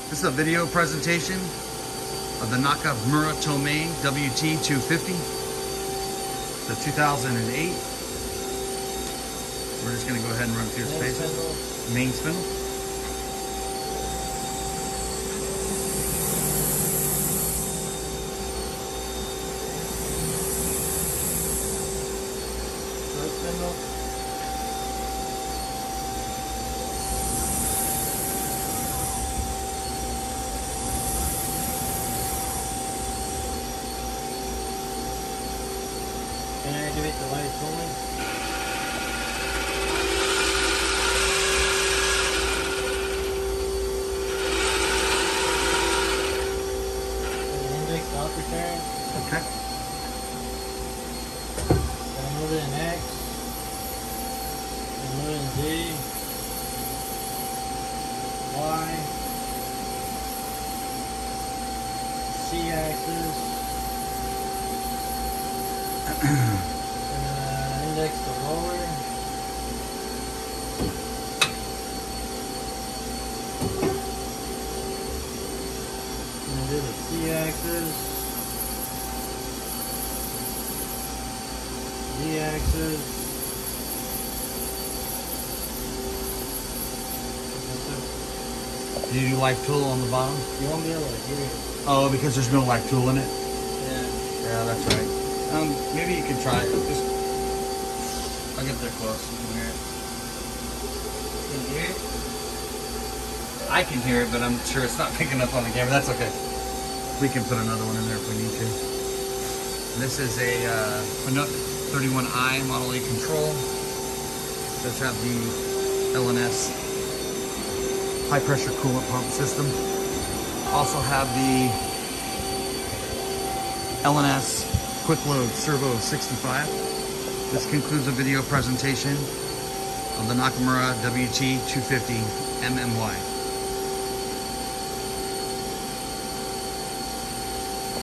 This is a video presentation of the Nakamura WT250, the 2008. We're just going to go ahead and run through its phases. Main spindle. Spindle. Can I activate the light tooling? Index to upper turn. Okay. Then move it in X. Then move it in Z. Y. C axis. Index to lower. And do the C axis. Z axis. Do you do life tool on the bottom? You won't be able to hear it. Oh, because there's no life tool in it? Yeah. Yeah, that's right. Maybe you can try it. Just, I'll get there close. You can hear it. Can you hear it? I can hear it, but I'm sure it's not picking up on the camera. That's okay. We can put another one in there if we need to. This is a Fanuc 31i Model A Control. It does have the LNS high pressure coolant pump system. Also have the LNS Quick Load Servo 65. This concludes the video presentation of the Nakamura WT250 MMY.